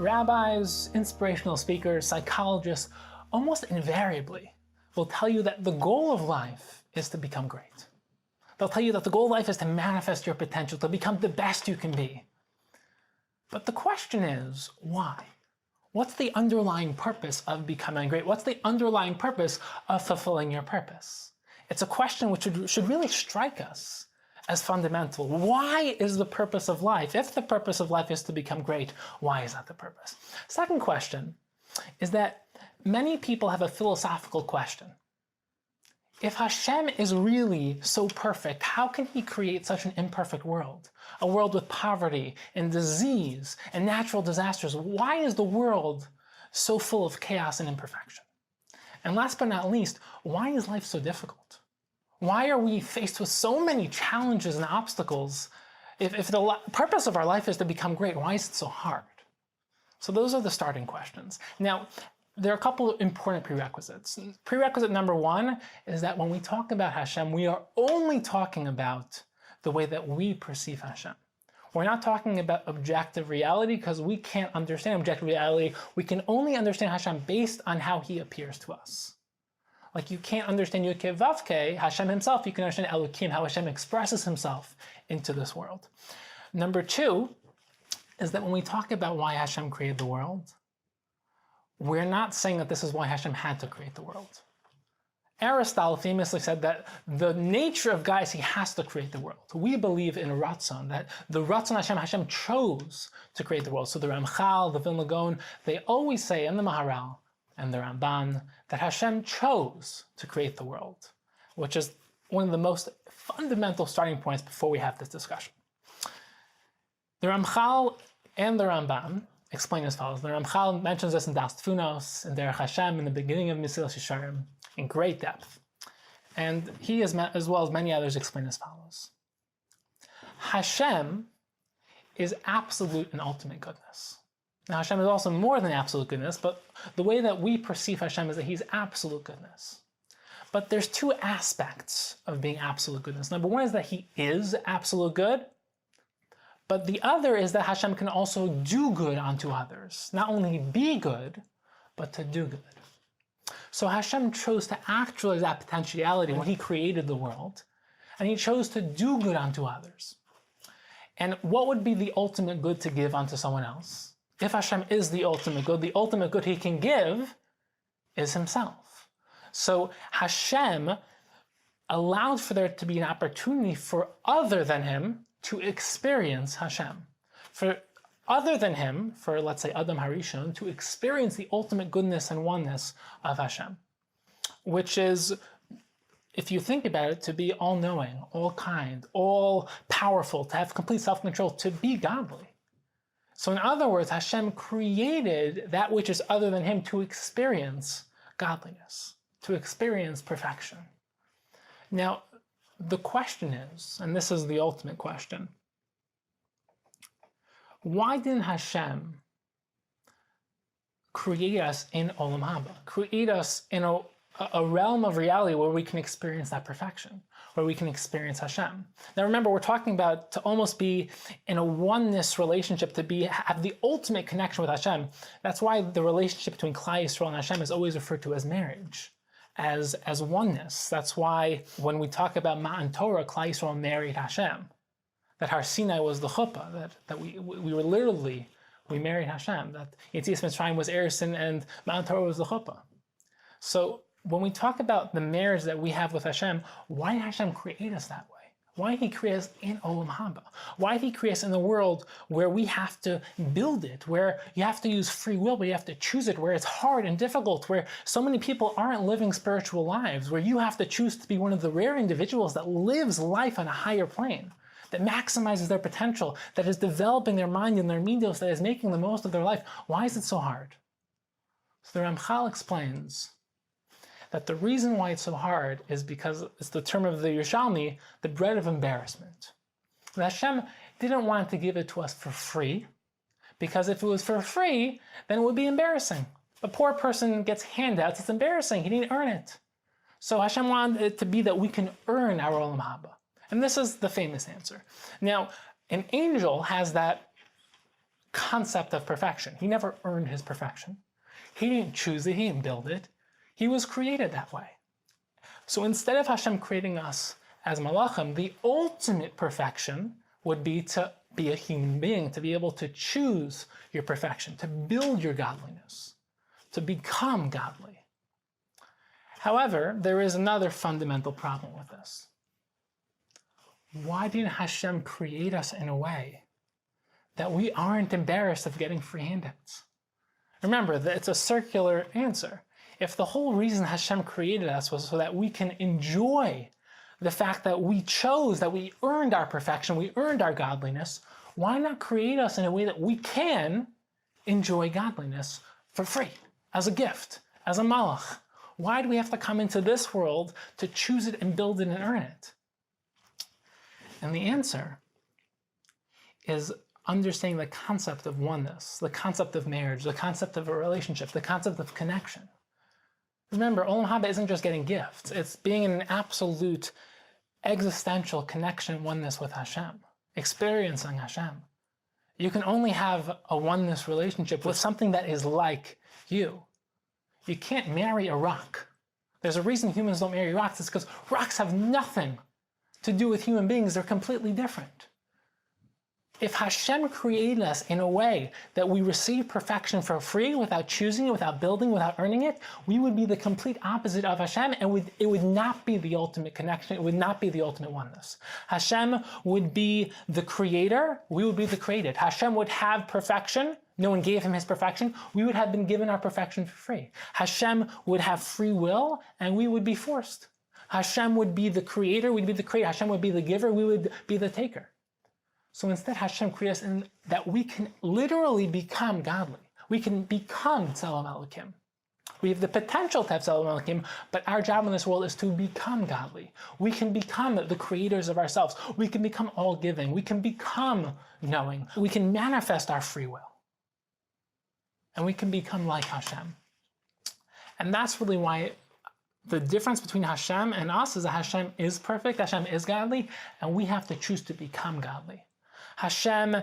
Rabbis, inspirational speakers, psychologists, almost invariably will tell you that the goal of life is to become great. They'll tell you that the goal of life is to manifest your potential, to become the best you can be. But the question is, why? What's the underlying purpose of becoming great? What's the underlying purpose of fulfilling your purpose? It's a question which should really strike us as fundamental. Why is the purpose of life? If the purpose of life is to become great, why is that the purpose? Second question is that many people have a philosophical question. If Hashem is really so perfect, how can he create such an imperfect world? A world with poverty and disease and natural disasters. Why is the world so full of chaos and imperfection? And last but not least, why is life so difficult? Why are we faced with so many challenges and obstacles? If the purpose of our life is to become great, why is it so hard? So those are the starting questions. Now, there are a couple of important prerequisites. Prerequisite number one is that when we talk about Hashem, we are only talking about the way that we perceive Hashem. We're not talking about objective reality because we can't understand objective reality. We can only understand Hashem based on how he appears to us. Like you can't understand Yud-Kei Vav-Kei, Hashem himself, you can understand Elokim, how Hashem expresses himself into this world. Number two is that when we talk about why Hashem created the world, we're not saying that this is why Hashem had to create the world. Aristotle famously said that the nature of God is he has to create the world. We believe in Ratzon, that the Ratzon Hashem chose to create the world. So the Ramchal, the Vilna Gaon, they always say in the Maharal and the Ramban that Hashem chose to create the world, which is one of the most fundamental starting points before we have this discussion. The Ramchal and the Ramban explain as follows. The Ramchal mentions this in Das Tfunos, in Derech Hashem, in the beginning of Mesilas Yesharim, in great depth. And he, as well as many others, explain as follows. Hashem is absolute and ultimate goodness. Now Hashem is also more than absolute goodness, but the way that we perceive Hashem is that he's absolute goodness. But there's two aspects of being absolute goodness. Number one is that he is absolute good, but the other is that Hashem can also do good unto others. Not only be good, but to do good. So Hashem chose to actualize that potentiality when he created the world, and he chose to do good unto others. And what would be the ultimate good to give unto someone else? If Hashem is the ultimate good he can give is himself. So Hashem allowed for there to be an opportunity for other than him to experience Hashem. For other than him, for let's say Adam Harishon, to experience the ultimate goodness and oneness of Hashem. Which is, if you think about it, to be all-knowing, all-kind, all-powerful, to have complete self-control, to be godly. So in other words, Hashem created that which is other than him to experience godliness, to experience perfection. Now, the question is, and this is the ultimate question, why didn't Hashem create us in Olam Haba, create us in a realm of reality where we can experience that perfection, where we can experience Hashem? Now remember, we're talking about to almost be in a oneness relationship, to have the ultimate connection with Hashem. That's why the relationship between Klal Yisrael and Hashem is always referred to as marriage, as oneness. That's why when we talk about Ma'an Torah, Klal Yisrael married Hashem. That Har Sinai was the chuppah, that we were literally, we married Hashem, that Yetzias Mitzrayim was Erison and Ma'an Torah was the chuppah. So when we talk about the marriage that we have with Hashem, why did Hashem create us that way? Why did he create us in Olam Haba? Why did he create us in the world where we have to build it, where you have to use free will, but you have to choose it, where it's hard and difficult, where so many people aren't living spiritual lives, where you have to choose to be one of the rare individuals that lives life on a higher plane, that maximizes their potential, that is developing their mind and their midos, that is making the most of their life. Why is it so hard? So the Ramchal explains that the reason why it's so hard is because it's the term of the Yerushalmi, the bread of embarrassment. That Hashem didn't want to give it to us for free, because if it was for free, then it would be embarrassing. A poor person gets handouts, it's embarrassing, he didn't earn it. So Hashem wanted it to be that we can earn our Olam Haba. And this is the famous answer. Now, an angel has that concept of perfection. He never earned his perfection. He didn't choose it, he didn't build it. He was created that way. So instead of Hashem creating us as malachim, the ultimate perfection would be to be a human being, to be able to choose your perfection, to build your godliness, to become godly. However, there is another fundamental problem with this. Why didn't Hashem create us in a way that we aren't embarrassed of getting free handouts? Remember that it's a circular answer. If the whole reason Hashem created us was so that we can enjoy the fact that we chose, that we earned our perfection, we earned our godliness, why not create us in a way that we can enjoy godliness for free, as a gift, as a malach? Why do we have to come into this world to choose it and build it and earn it? And the answer is understanding the concept of oneness, the concept of marriage, the concept of a relationship, the concept of connection. Remember, Olam Haba isn't just getting gifts, it's being in an absolute existential connection, oneness with Hashem, experiencing Hashem. You can only have a oneness relationship with something that is like you. You can't marry a rock. There's a reason humans don't marry rocks. It's because rocks have nothing to do with human beings. They're completely different. If Hashem created us in a way that we receive perfection for free, without choosing it, without building, without earning it, we would be the complete opposite of Hashem, and it would not be the ultimate connection, it would not be the ultimate oneness. Hashem would be the creator, we would be the created. Hashem would have perfection, no one gave him his perfection, we would have been given our perfection for free. Hashem would have free will, and we would be forced. Hashem would be the creator, we'd be the creator. Hashem would be the giver, we would be the taker. So instead, Hashem created us in that we can literally become godly. We can become Tzelem Elokim. We have the potential to have Tzelem Elokim, but our job in this world is to become godly. We can become the creators of ourselves. We can become all-giving. We can become knowing. We can manifest our free will. And we can become like Hashem. And that's really why the difference between Hashem and us is that Hashem is perfect, Hashem is godly, and we have to choose to become godly. Hashem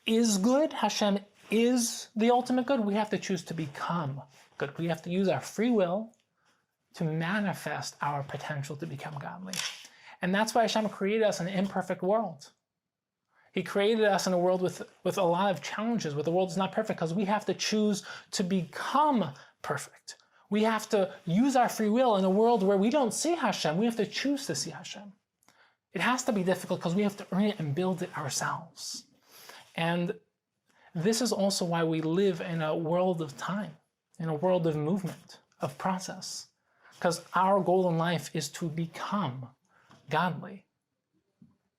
is good, Hashem is the ultimate good, we have to choose to become good. We have to use our free will to manifest our potential to become godly. And that's why Hashem created us in an imperfect world. He created us in a world with a lot of challenges, where the world is not perfect, because we have to choose to become perfect. We have to use our free will in a world where we don't see Hashem. We have to choose to see Hashem. It has to be difficult because we have to earn it and build it ourselves. And this is also why we live in a world of time, in a world of movement, of process. Because our goal in life is to become godly.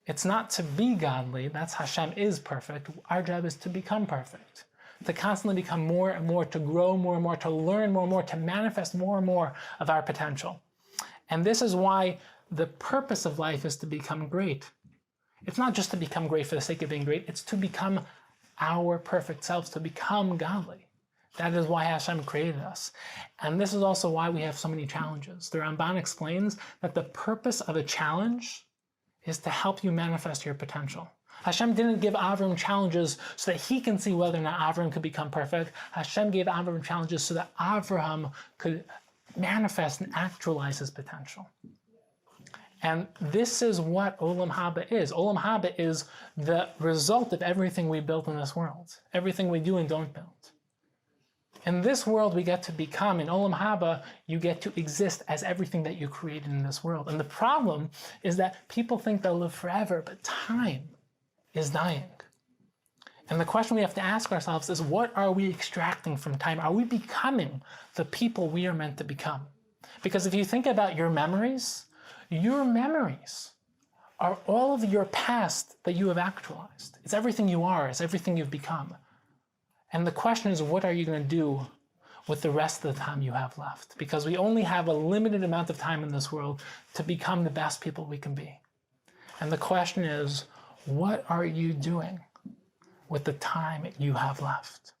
It's not to be godly, that's Hashem is perfect. Our job is to become perfect. To constantly become more and more, to grow more and more, to learn more and more, to manifest more and more of our potential. And this is why the purpose of life is to become great. It's not just to become great for the sake of being great, it's to become our perfect selves, to become godly. That is why Hashem created us. And this is also why we have so many challenges. The Ramban explains that the purpose of a challenge is to help you manifest your potential. Hashem didn't give Avram challenges so that he can see whether or not Avram could become perfect. Hashem gave Avram challenges so that Avraham could manifest and actualize his potential. And this is what Olam Haba is. Olam Haba is the result of everything we built in this world, everything we do and don't build. In this world, we get to become, in Olam Haba, you get to exist as everything that you created in this world. And the problem is that people think they'll live forever, but time is dying. And the question we have to ask ourselves is, what are we extracting from time? Are we becoming the people we are meant to become? Because if you think about your memories are all of your past that you have actualized. It's everything you are, it's everything you've become. And the question is, what are you going to do with the rest of the time you have left? Because we only have a limited amount of time in this world to become the best people we can be. And the question is, what are you doing with the time you have left?